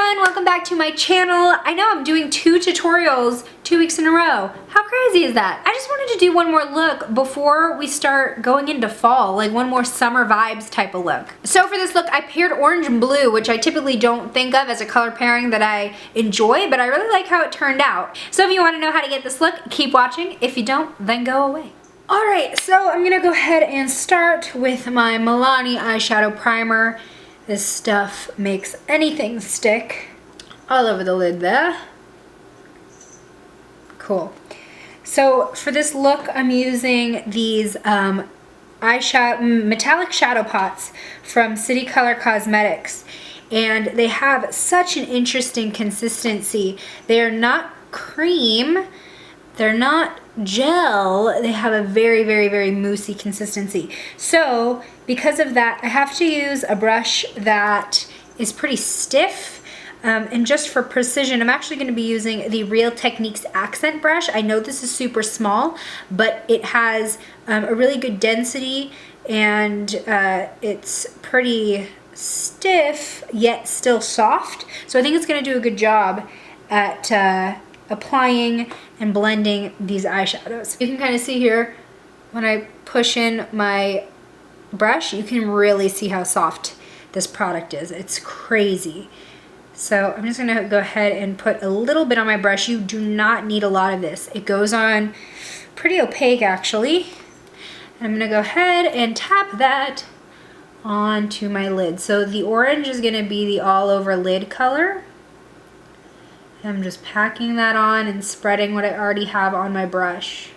everyone, welcome back to my channel. I know I'm doing 2 tutorials 2 weeks in a row. How crazy is that? I just wanted to do one more look before we start going into fall, like one more summer vibes type of look. So for this look, I paired orange and blue, which I typically don't think of as a color pairing that I enjoy, but I really like how it turned out. So if you want to know how to get this look, keep watching. If you don't, then go away. Alright, so I'm gonna go ahead and start with my Milani eyeshadow primer. This stuff makes anything stick all over the lid there. Cool. So for this look, I'm using these metallic shadow pots from City Color Cosmetics. And they have such an interesting consistency. They are not cream. They're not gel. They have a very, very, very moussey consistency. So because of that, I have to use a brush that is pretty stiff. And just for precision, I'm actually going to be using the Real Techniques accent brush. I know this is super small, but it has a really good density, and it's pretty stiff yet still soft. So I think it's going to do a good job at applying and blending these eyeshadows. You can kind of see here when I push in my brush, you can really see how soft this product is. It's crazy. So I'm just gonna go ahead and put a little bit on my brush. You do not need a lot of this. It goes on pretty opaque actually. I'm gonna go ahead and tap that onto my lid. So the orange is gonna be the all over lid color. I'm just packing that on and spreading what I already have on my brush.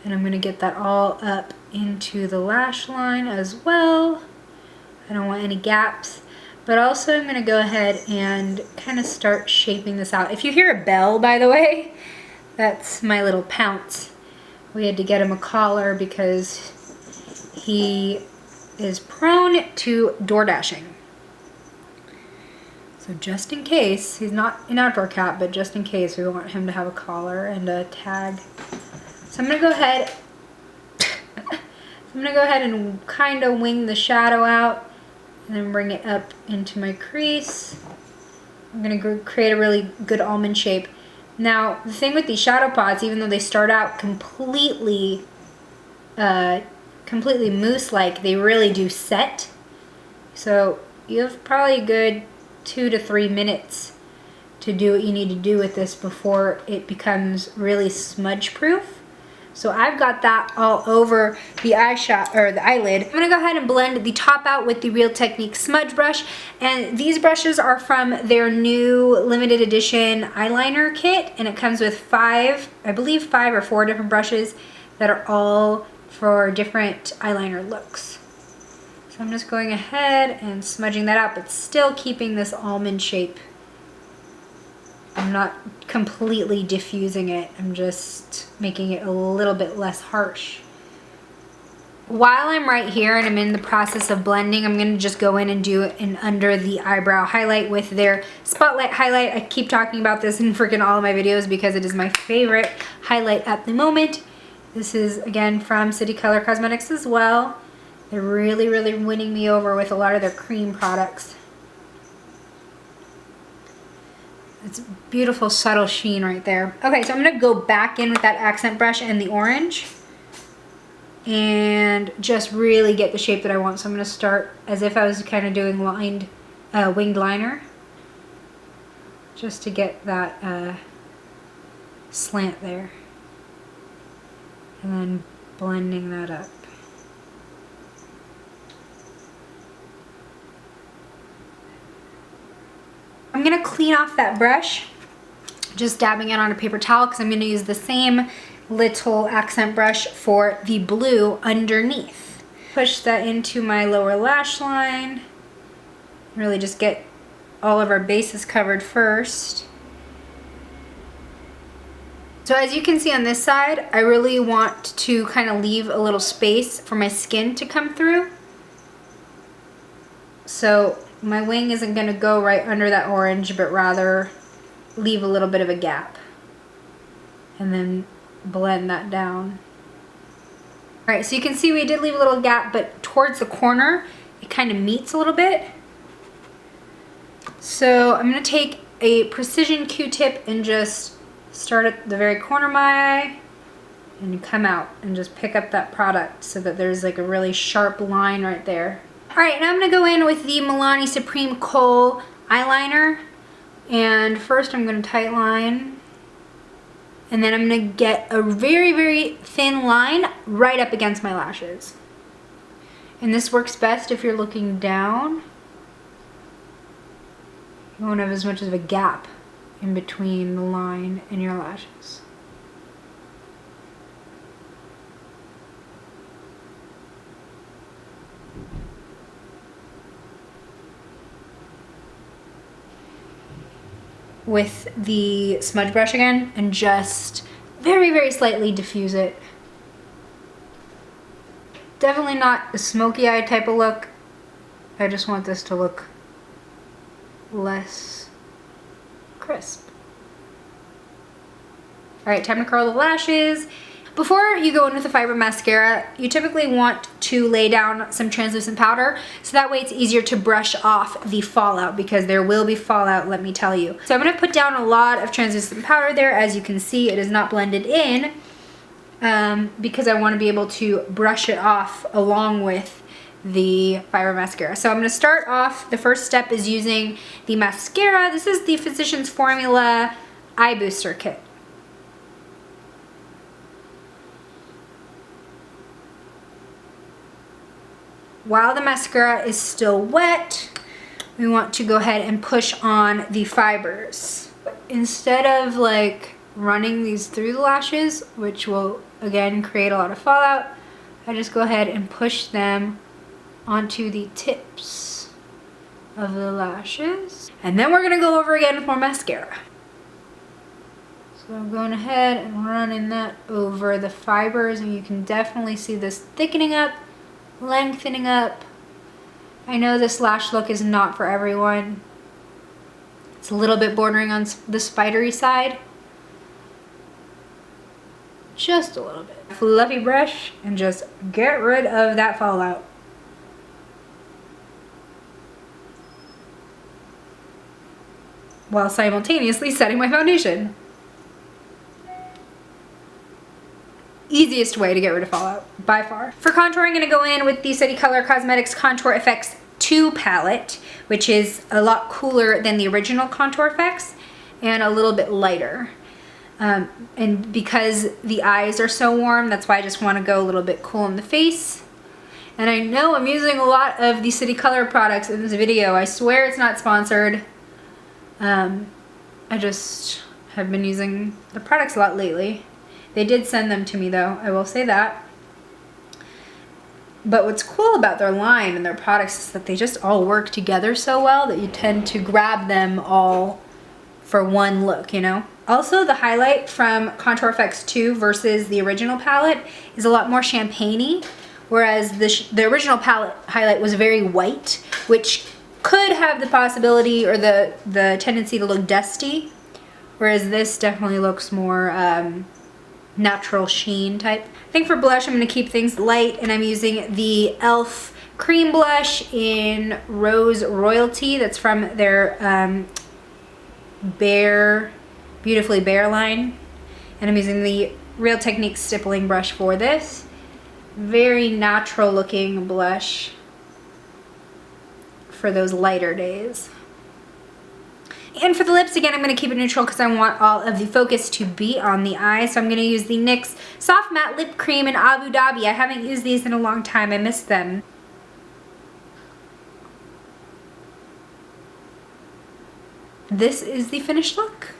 And I'm going to get that all up into the lash line as well. I don't want any gaps. But also I'm going to go ahead and kind of start shaping this out. If you hear a bell, by the way, that's my little Pounce. We had to get him a collar because he is prone to door dashing. So just in case, he's not an outdoor cat, but just in case, we want him to have a collar and a tag. So I'm gonna go ahead. And kind of wing the shadow out, and then bring it up into my crease. I'm gonna create a really good almond shape. Now, the thing with these shadow pots, even though they start out completely mousse-like, they really do set. So you have probably a good 2 to 3 minutes to do what you need to do with this before it becomes really smudge proof. So I've got that all over the eyeshadow or the eyelid. I'm gonna go ahead and blend the top out with the Real Techniques smudge brush, and these brushes are from their new limited edition eyeliner kit, and it comes with I believe 5 or 4 different brushes that are all for different eyeliner looks. So I'm just going ahead and smudging that out, but still keeping this almond shape. I'm not completely diffusing it. I'm just making it a little bit less harsh. While I'm right here and I'm in the process of blending, I'm going to just go in and do an under the eyebrow highlight with their Spotlight highlight. I keep talking about this in freaking all of my videos because it is my favorite highlight at the moment. This is, again, from City Color Cosmetics as well. They're really, really winning me over with a lot of their cream products. It's a beautiful, subtle sheen right there. Okay, so I'm going to go back in with that accent brush and the orange and just really get the shape that I want. So I'm going to start as if I was kind of doing winged liner, just to get that slant there. And then blending that up. I'm going to clean off that brush, just dabbing it on a paper towel because I'm going to use the same little accent brush for the blue underneath. Push that into my lower lash line. Really just get all of our bases covered first. So as you can see on this side, I really want to kind of leave a little space for my skin to come through. So my wing isn't going to go right under that orange, but rather leave a little bit of a gap. And then blend that down. Alright, so you can see we did leave a little gap, but towards the corner, it kind of meets a little bit. So I'm gonna take a precision Q-tip and just start at the very corner of my eye and come out and just pick up that product so that there's like a really sharp line right there. All right, now I'm gonna go in with the Milani Supreme Kohl eyeliner. And first I'm gonna tight line. And then I'm gonna get a very, very thin line right up against my lashes. And this works best if you're looking down. You won't have as much of a gap in between the line and your lashes. With the smudge brush again and just very, very slightly diffuse it. Definitely not a smoky eye type of look. I just want this to look less crisp. All right, time to curl the lashes. Before you go in with the fiber mascara, you typically want to lay down some translucent powder so that way it's easier to brush off the fallout, because there will be fallout, let me tell you. So I'm gonna put down a lot of translucent powder there. As you can see, it is not blended in because I want to be able to brush it off along with the fiber mascara. So I'm gonna start off, the first step is using the mascara. This is the Physicians Formula Eye Booster Kit. While the mascara is still wet, we want to go ahead and push on the fibers. Instead of like running these through the lashes, which will again create a lot of fallout, I just go ahead and push them onto the tips of the lashes. And then we're gonna go over again for mascara. So I'm going ahead and running that over the fibers, and you can definitely see this thickening up, lengthening up. I know this lash look is not for everyone. It's a little bit bordering on the spidery side. Just a little bit. Fluffy brush and just get rid of that fallout. While simultaneously setting my foundation. Easiest way to get rid of fallout, by far. For contour, I'm gonna go in with the City Color Cosmetics Contour Effects 2 palette, which is a lot cooler than the original Contour Effects and a little bit lighter. And because the eyes are so warm, that's why I just wanna go a little bit cool in the face. And I know I'm using a lot of the City Color products in this video. I swear it's not sponsored. I just have been using the products a lot lately. They did send them to me though, I will say that. But what's cool about their line and their products is that they just all work together so well that you tend to grab them all for one look, you know? Also, the highlight from Contour Effects 2 versus the original palette is a lot more champagne-y, whereas the original palette highlight was very white, which could have the possibility or the tendency to look dusty, whereas this definitely looks more natural sheen type. I think for blush I'm going to keep things light, and I'm using the e.l.f. cream blush in Rose Royalty. That's from their Beautifully Bare line, and I'm using the Real Techniques stippling brush for this. Very natural looking blush for those lighter days. And for the lips, again, I'm going to keep it neutral because I want all of the focus to be on the eye. So I'm going to use the NYX Soft Matte Lip Cream in Abu Dhabi. I haven't used these in a long time. I missed them. This is the finished look.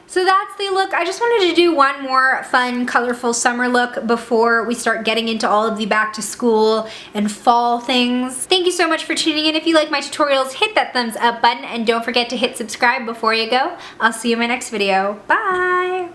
So that's the look. I just wanted to do one more fun, colorful summer look before we start getting into all of the back to school and fall things. Thank you so much for tuning in. If you like my tutorials, hit that thumbs up button and don't forget to hit subscribe before you go. I'll see you in my next video. Bye!